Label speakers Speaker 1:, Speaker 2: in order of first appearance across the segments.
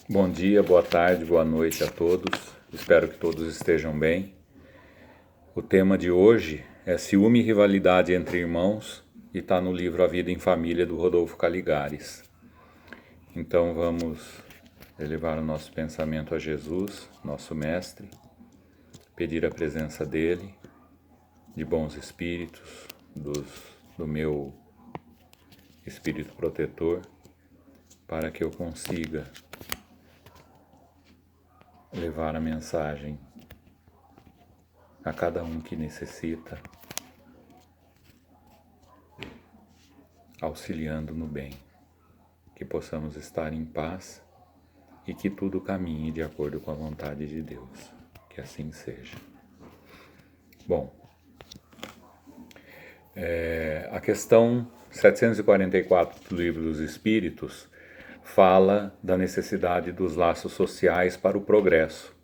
Speaker 1: Bom dia, boa tarde, boa noite a todos. Espero que todos estejam bem. O tema de hoje é ciúme e rivalidade entre irmãos e está no livro A Vida em Família do Rodolfo Caligares. Então vamos elevar o nosso pensamento a Jesus, nosso Mestre, pedir a presença dele, de bons espíritos, do meu espírito protetor, para que eu consiga levar a mensagem a cada um que necessita, auxiliando no bem, que possamos estar em paz e que tudo caminhe de acordo com a vontade de Deus, que assim seja. Bom, a questão 744 do Livro dos Espíritos fala da necessidade dos laços sociais para o progresso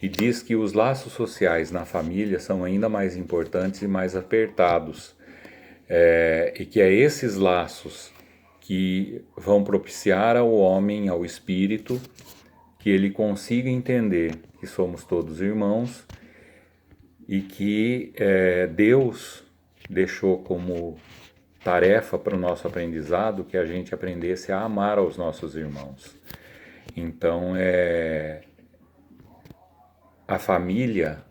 Speaker 1: e diz que os laços sociais na família são ainda mais importantes e mais apertados, e que é esses laços que vão propiciar ao homem, ao espírito, que ele consiga entender que somos todos irmãos e que Deus deixou como tarefa para o nosso aprendizado que a gente aprendesse a amar aos nossos irmãos. Então, a família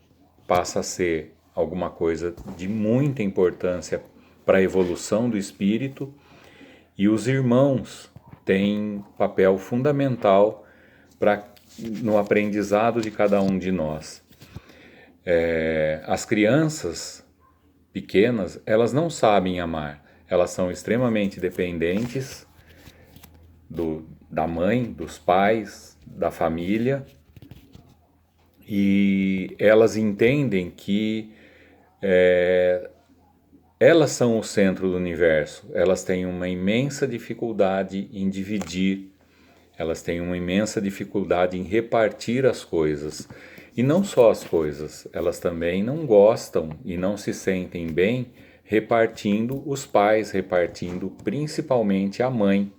Speaker 1: passa a ser alguma coisa de muita importância para a evolução do espírito e os irmãos têm papel fundamental no aprendizado de cada um de nós. As crianças pequenas, elas não sabem amar. Elas são extremamente dependentes da mãe, dos pais, da família, e elas entendem que elas são o centro do universo. Elas têm uma imensa dificuldade em dividir, elas têm uma imensa dificuldade em repartir as coisas. E não só as coisas, elas também não gostam e não se sentem bem repartindo os pais, repartindo principalmente a mãe.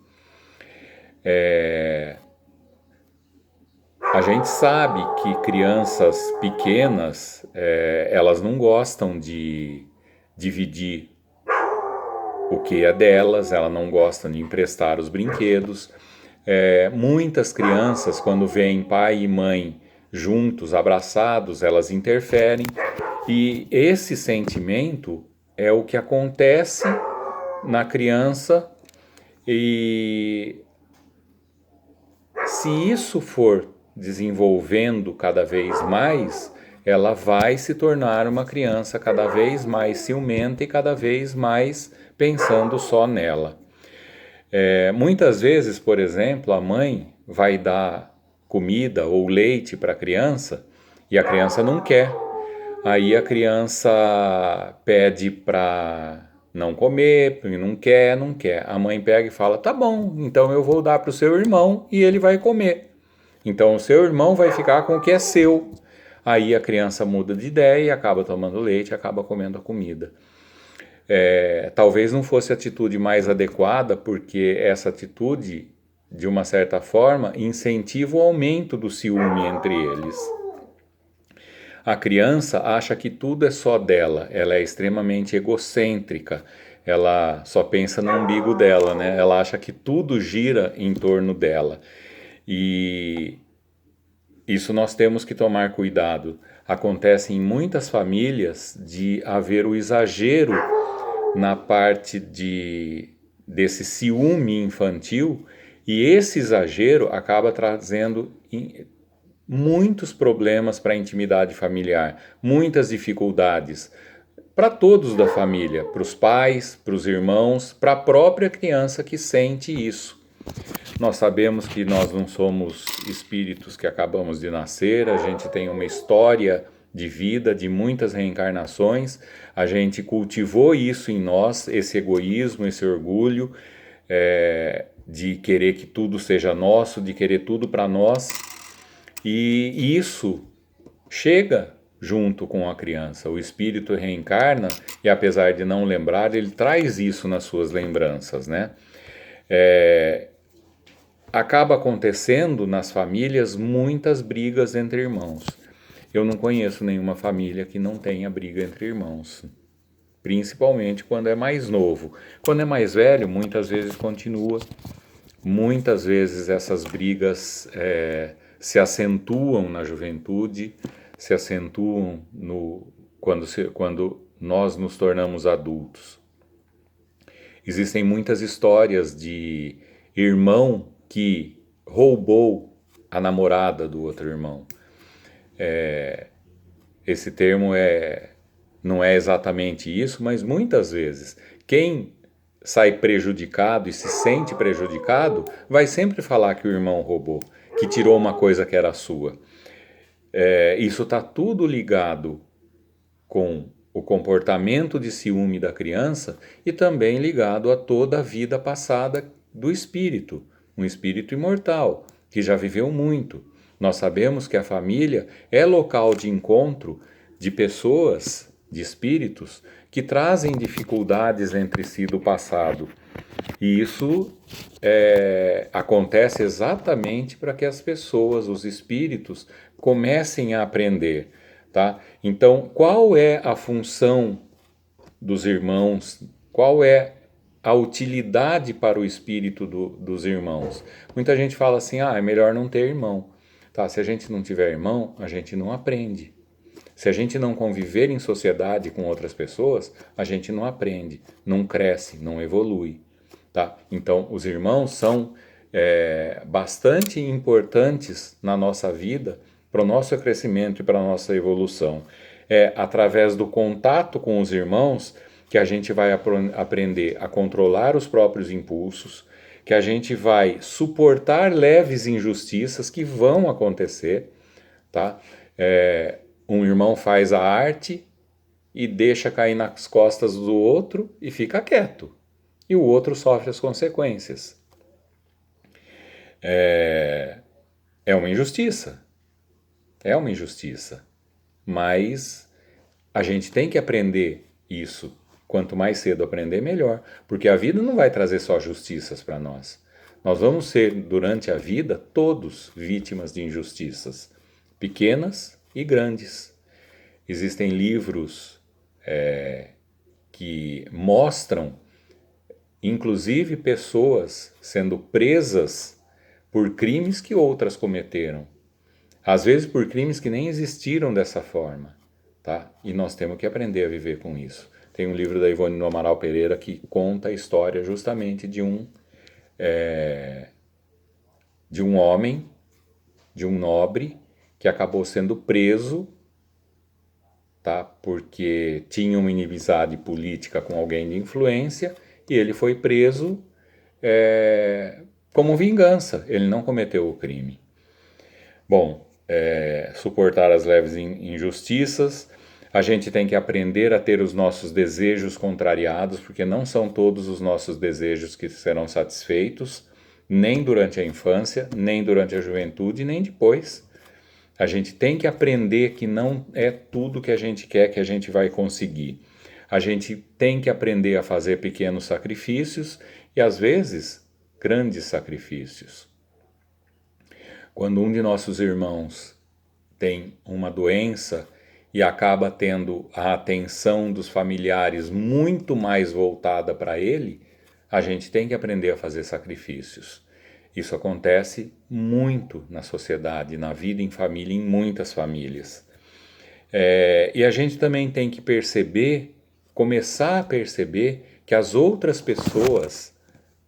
Speaker 1: A gente sabe que crianças pequenas, elas não gostam de dividir o que é delas, elas não gostam de emprestar os brinquedos. Muitas crianças, quando veem pai e mãe juntos, abraçados, elas interferem, e esse sentimento é o que acontece na criança, e se isso for desenvolvendo cada vez mais, ela vai se tornar uma criança cada vez mais ciumenta e cada vez mais pensando só nela. Muitas vezes, por exemplo, a mãe vai dar comida ou leite para a criança e a criança não quer. Aí a criança pede para não comer, porque não quer, não quer. A mãe pega e fala, tá bom, então eu vou dar para o seu irmão e ele vai comer. Então o seu irmão vai ficar com o que é seu. Aí a criança muda de ideia e acaba tomando leite, acaba comendo a comida. Talvez não fosse a atitude mais adequada, porque essa atitude, de uma certa forma, incentiva o aumento do ciúme entre eles. A criança acha que tudo é só dela, ela é extremamente egocêntrica, ela só pensa no umbigo dela, né? Ela acha que tudo gira em torno dela. E isso nós temos que tomar cuidado. Acontece em muitas famílias de haver o exagero na parte desse ciúme infantil, e esse exagero acaba trazendo muitos problemas para a intimidade familiar, muitas dificuldades para todos da família, para os pais, para os irmãos, para a própria criança que sente isso. Nós sabemos que nós não somos espíritos que acabamos de nascer, a gente tem uma história de vida, de muitas reencarnações, a gente cultivou isso em nós, esse egoísmo, esse orgulho, de querer que tudo seja nosso, de querer tudo para nós, e isso chega junto com a criança. O espírito reencarna e, apesar de não lembrar, ele traz isso nas suas lembranças, né? acaba acontecendo nas famílias muitas brigas entre irmãos. Eu não conheço nenhuma família que não tenha briga entre irmãos, principalmente quando é mais novo. Quando é mais velho, muitas vezes continua. Muitas vezes essas brigas se acentuam na juventude, se acentuam quando nós nos tornamos adultos. Existem muitas histórias de irmão que roubou a namorada do outro irmão. Esse termo não é exatamente isso, mas muitas vezes quem sai prejudicado e se sente prejudicado vai sempre falar que o irmão roubou, que tirou uma coisa que era sua. Isso está tudo ligado com o comportamento de ciúme da criança e também ligado a toda a vida passada do espírito, um espírito imortal, que já viveu muito. Nós sabemos que a família é local de encontro de pessoas, de espíritos, que trazem dificuldades entre si do passado. E isso acontece exatamente para que as pessoas, os espíritos, comecem a aprender. Tá? Então, qual é a função dos irmãos? Qual é a utilidade para o espírito dos irmãos? Muita gente fala assim, é melhor não ter irmão. Tá? Se a gente não tiver irmão, a gente não aprende. Se a gente não conviver em sociedade com outras pessoas, a gente não aprende, não cresce, não evolui. Tá? Então, os irmãos são bastante importantes na nossa vida, para o nosso crescimento e para a nossa evolução. É através do contato com os irmãos que a gente vai aprender a controlar os próprios impulsos, que a gente vai suportar leves injustiças que vão acontecer. Tá? Um irmão faz a arte e deixa cair nas costas do outro e fica quieto. E o outro sofre as consequências. É uma injustiça. É uma injustiça, mas a gente tem que aprender isso. Quanto mais cedo aprender, melhor, porque a vida não vai trazer só justiças para nós. Nós vamos ser, durante a vida, todos vítimas de injustiças, pequenas e grandes. Existem livros que mostram, inclusive, pessoas sendo presas por crimes que outras cometeram. Às vezes por crimes que nem existiram dessa forma, tá? E nós temos que aprender a viver com isso. Tem um livro da Ivone do Amaral Pereira que conta a história justamente de um homem, de um nobre, que acabou sendo preso, tá? Porque tinha uma inimizade política com alguém de influência, e ele foi preso como vingança. Ele não cometeu o crime. Bom, suportar as leves injustiças, a gente tem que aprender a ter os nossos desejos contrariados, porque não são todos os nossos desejos que serão satisfeitos, nem durante a infância, nem durante a juventude, nem depois. A gente tem que aprender que não é tudo que a gente quer que a gente vai conseguir. A gente tem que aprender a fazer pequenos sacrifícios e, às vezes, grandes sacrifícios. Quando um de nossos irmãos tem uma doença e acaba tendo a atenção dos familiares muito mais voltada para ele, a gente tem que aprender a fazer sacrifícios. Isso acontece muito na sociedade, na vida em família, em muitas famílias. E a gente também tem que começar a perceber que as outras pessoas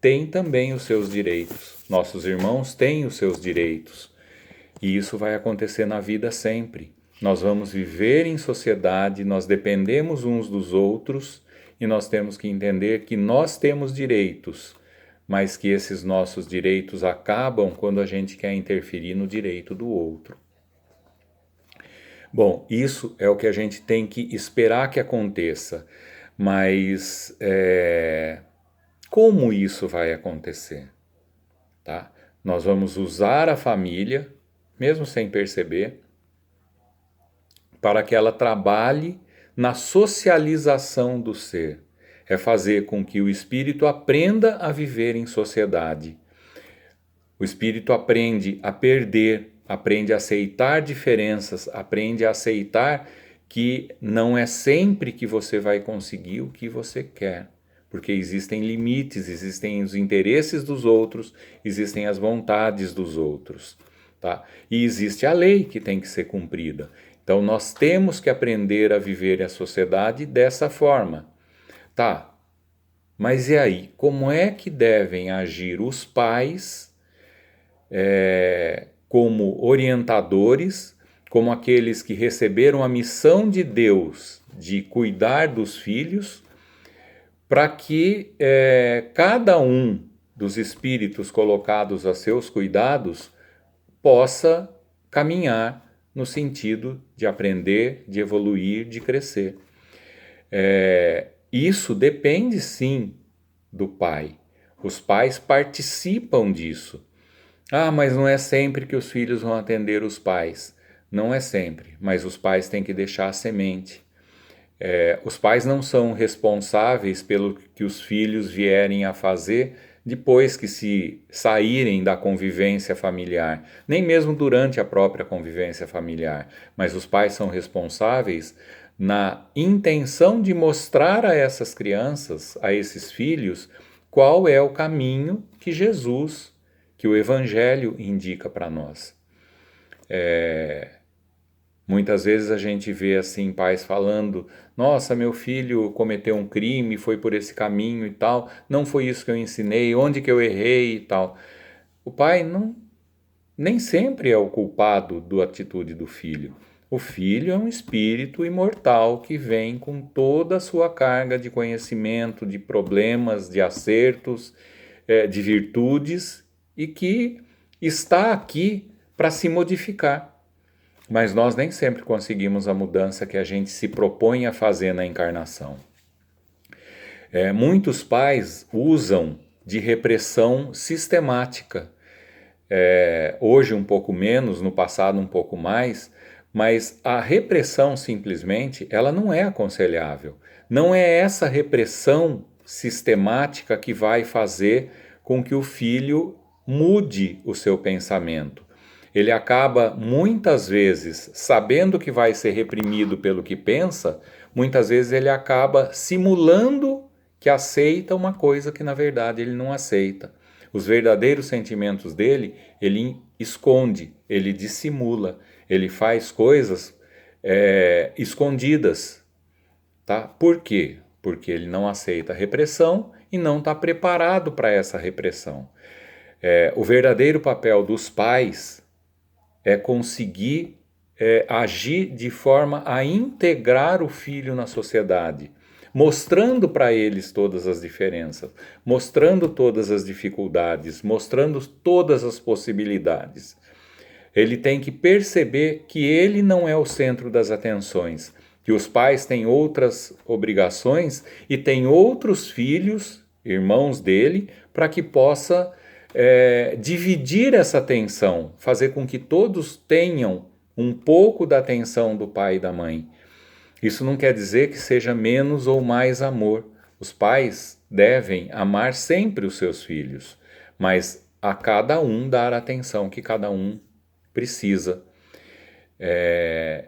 Speaker 1: têm também os seus direitos. Nossos irmãos têm os seus direitos. E isso vai acontecer na vida sempre. Nós vamos viver em sociedade, nós dependemos uns dos outros e nós temos que entender que nós temos direitos, mas que esses nossos direitos acabam quando a gente quer interferir no direito do outro. Bom, isso é o que a gente tem que esperar que aconteça, mas como isso vai acontecer? Tá? Nós vamos usar a família, mesmo sem perceber, para que ela trabalhe na socialização do ser. É fazer com que o espírito aprenda a viver em sociedade. O espírito aprende a perder, aprende a aceitar diferenças, aprende a aceitar que não é sempre que você vai conseguir o que você quer, porque existem limites, existem os interesses dos outros, existem as vontades dos outros, tá? E existe a lei que tem que ser cumprida. Então nós temos que aprender a viver a sociedade dessa forma, tá? Mas e aí, como é que devem agir os pais como orientadores, como aqueles que receberam a missão de Deus de cuidar dos filhos, para que cada um dos espíritos colocados a seus cuidados possa caminhar no sentido de aprender, de evoluir, de crescer. Isso depende sim do pai. Os pais participam disso. Ah, mas não é sempre que os filhos vão atender os pais. Não é sempre, mas os pais têm que deixar a semente. Os pais não são responsáveis pelo que os filhos vierem a fazer depois que se saírem da convivência familiar, nem mesmo durante a própria convivência familiar, mas os pais são responsáveis na intenção de mostrar a essas crianças, a esses filhos, qual é o caminho que Jesus, que o Evangelho indica para nós. Muitas vezes a gente vê assim pais falando: nossa, meu filho cometeu um crime, foi por esse caminho e tal, não foi isso que eu ensinei, onde que eu errei e tal. O pai nem sempre é o culpado da atitude do filho. O filho é um espírito imortal que vem com toda a sua carga de conhecimento, de problemas, de acertos, de virtudes, e que está aqui para se modificar. Mas nós nem sempre conseguimos a mudança que a gente se propõe a fazer na encarnação. Muitos pais usam de repressão sistemática. Hoje um pouco menos, no passado um pouco mais, mas a repressão simplesmente, ela não é aconselhável. Não é essa repressão sistemática que vai fazer com que o filho mude o seu pensamento. Ele acaba muitas vezes, sabendo que vai ser reprimido pelo que pensa, muitas vezes ele acaba simulando que aceita uma coisa que na verdade ele não aceita. Os verdadeiros sentimentos dele, ele esconde, ele dissimula, ele faz coisas escondidas. Tá? Por quê? Porque ele não aceita a repressão e não está preparado para essa repressão. O verdadeiro papel dos pais é conseguir agir de forma a integrar o filho na sociedade, mostrando para eles todas as diferenças, mostrando todas as dificuldades, mostrando todas as possibilidades. Ele tem que perceber que ele não é o centro das atenções, que os pais têm outras obrigações e têm outros filhos, irmãos dele, para que possa dividir essa atenção, fazer com que todos tenham um pouco da atenção do pai e da mãe. Isso não quer dizer que seja menos ou mais amor. Os pais devem amar sempre os seus filhos, mas a cada um dar a atenção que cada um precisa.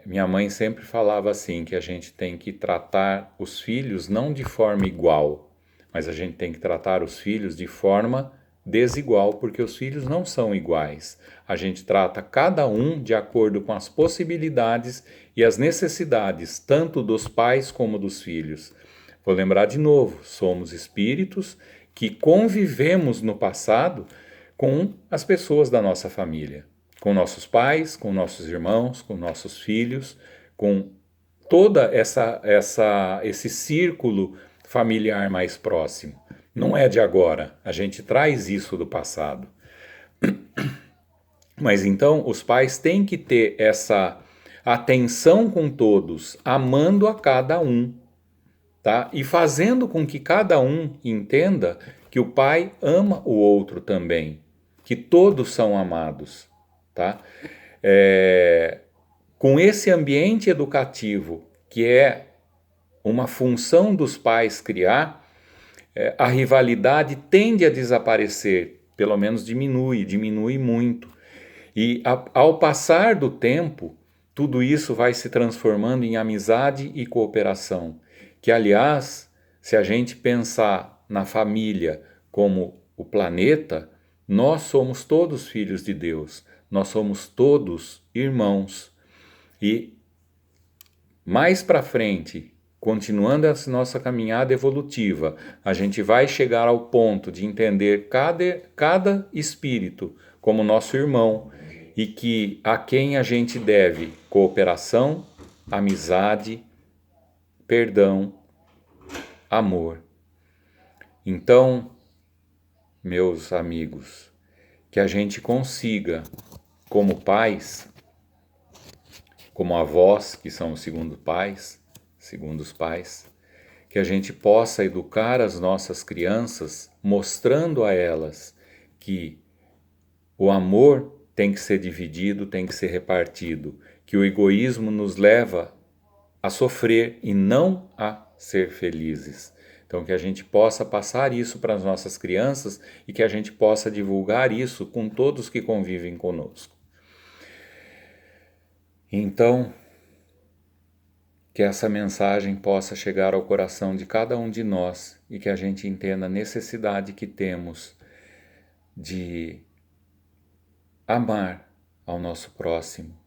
Speaker 1: Minha mãe sempre falava assim, que a gente tem que tratar os filhos não de forma igual, mas a gente tem que tratar os filhos de forma desigual, porque os filhos não são iguais. A gente trata cada um de acordo com as possibilidades e as necessidades, tanto dos pais como dos filhos. Vou lembrar de novo, somos espíritos que convivemos no passado com as pessoas da nossa família, com nossos pais, com nossos irmãos, com nossos filhos, com toda esse círculo familiar mais próximo. Não é de agora, a gente traz isso do passado. Mas então os pais têm que ter essa atenção com todos, amando a cada um, tá? E fazendo com que cada um entenda que o pai ama o outro também, que todos são amados, tá? Com esse ambiente educativo, que é uma função dos pais criar, a rivalidade tende a desaparecer, pelo menos diminui muito. E ao passar do tempo, tudo isso vai se transformando em amizade e cooperação. Que, aliás, se a gente pensar na família como o planeta, nós somos todos filhos de Deus, nós somos todos irmãos. E mais para frente, continuando essa nossa caminhada evolutiva, a gente vai chegar ao ponto de entender cada espírito como nosso irmão e que a quem a gente deve cooperação, amizade, perdão, amor. Então, meus amigos, que a gente consiga, como pais, como avós, que são os segundos pais, que a gente possa educar as nossas crianças, mostrando a elas que o amor tem que ser dividido, tem que ser repartido, que o egoísmo nos leva a sofrer e não a ser felizes. Então, que a gente possa passar isso para as nossas crianças e que a gente possa divulgar isso com todos que convivem conosco. Então, que essa mensagem possa chegar ao coração de cada um de nós e que a gente entenda a necessidade que temos de amar ao nosso próximo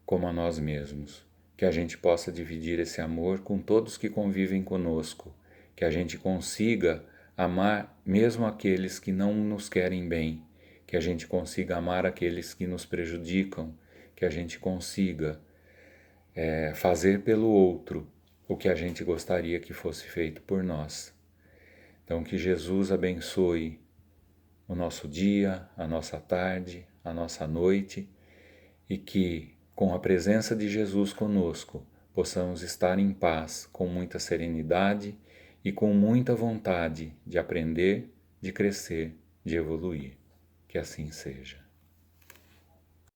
Speaker 1: como a nós mesmos. Que a gente possa dividir esse amor com todos que convivem conosco. Que a gente consiga amar mesmo aqueles que não nos querem bem. Que a gente consiga amar aqueles que nos prejudicam. Que a gente consiga fazer pelo outro o que a gente gostaria que fosse feito por nós. Então, que Jesus abençoe o nosso dia, a nossa tarde, a nossa noite e que, com a presença de Jesus conosco, possamos estar em paz, com muita serenidade e com muita vontade de aprender, de crescer, de evoluir. Que assim seja.